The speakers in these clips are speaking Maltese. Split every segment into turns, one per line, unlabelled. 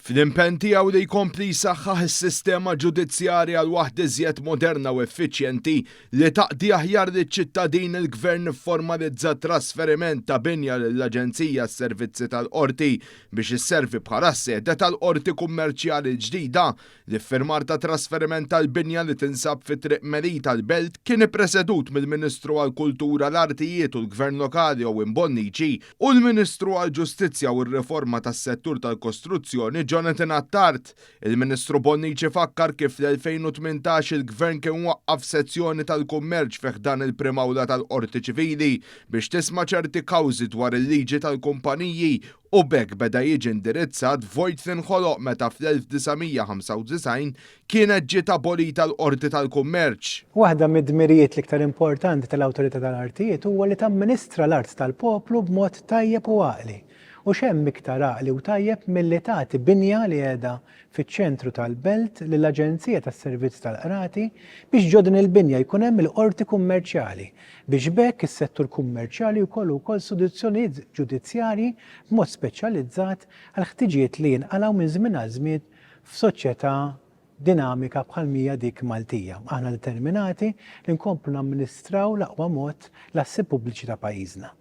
Fl-impenn tiegħu li jkompli jsaħħaħ is-sistema ġudizzjarja għal waħda iżjed moderna u effiċjenti li taqdi aħjar liċ-ċittadin il-Gvern formalizza trasferiment ta' binja lill-Aġenzija s-Servizzi tal-Qorti biex isservi bħala sede tal-Qorti Kummerċjali ġdida. L-iffirmar ta' trasferiment tal-binja li tinsab fi triq Melita l-Belt kien ippresedut mill-Ministru għall-Kultura, l-Artijiet u l-Gvern Lokali Owen Bonnici u l-Ministru għall-Ġustizzja u r-Riforma tas-settur tal-Kostruzzjoni Jonathan Attard. Il-Ministru Bonnici fakkar kif l-2018 il-Gvern kien waqqaf sezzjoni tal-kummerċ fih dan il-primawla tal-Qorti Ċivili biex tisma' ċerti kawżi dwar il-liġi tal-kumpaniji u bekk beda jiġi indirizzat vojt li nħoloq meta fl-1995 kienet ġiet abolita l-Qorti tal-Kummerċ.
Waħda mid-dmirijiet l-iktar importanti tal-Awtorità tal-Artijiet huwa li tamministra l-art tal-poplu b'mod tajjeb u għaqli. U xemm iktar għaqli u tajjeb milli tagħti binja li qiegħda fiċ-ċentru tal-Belt lill-Aġenzija tas-Servizz tal-Qrati biex ġodin il-binja jkun hemm il-qorti kummerċjali biex bekk is-settur kummerċjali jkollu wkoll soluzzjonijiet ġudizzjarji b'mod speċjalizzat għal ħtiġijiet li jinqalgħu minn żmien għal żmien f'soċjetà dinamika bħal mija dik Maltija. Aħna determinati li nkomplu namministraw l-aqwa mod l-assi pubbliċi ta' pajjiżna.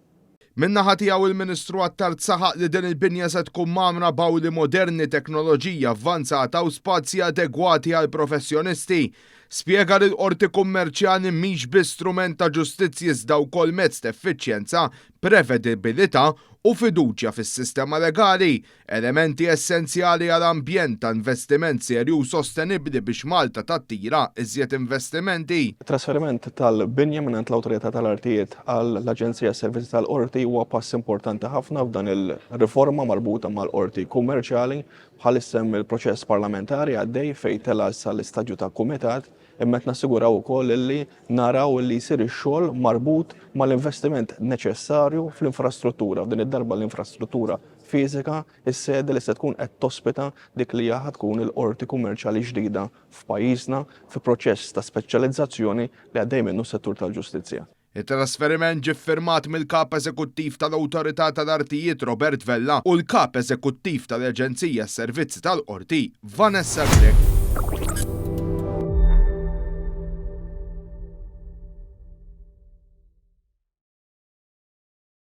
Min-naħa tiegħu il-Ministru Attard saħaq li din il-binja se tkun magħmra bawli moderni, teknoloġija avvanzata u spazji adegwati għal professjonisti. Spjega li l-Qorti Kummerċjali mhix biss strument ta' ġustizzja iżda wkoll mezz ta' effiċjenza, prevedibilità u fiduċja fis-sistema legali, elementi essenzjali għall-ambjent ta' investiment serju u sostenibbli biex Malta tattira iżjed investimenti.
Trasferiment tal-binja mingħand l-Awtorità tal-Artijiet għall-Aġenzija s-Servizzi tal-Qorti huwa pass importanti ħafna f'dan il-riforma marbuta mal-Qorti Kummerċjali bħalissa hemm il-proċess parlamentari għaddej fejn tela issa l-istadju ta' kumitat imma qed nassiguraw ukoll li naraw li jsir ix-xogħol marbut mal-investiment neċessarju fl-infrastruttura. F'din id-darba l-infrastruttura fiżika is-sede li se tkun qed tospita dik li hija tkun il-qorti kummerċjali ġdida f'pajjiżna fi proċess ta' speċjalizzazzjoni li għaddej minnu s-settur tal-ġustizzja.
Il-trasferiment ġie ffirmat mill-Kap Eżekuttiv tal-Awtorità tal-Artijiet Robert Vella u l-Kap Eżekuttiv tal-Aġenzija s-Servizzi tal-Qorti Vanessa Grek.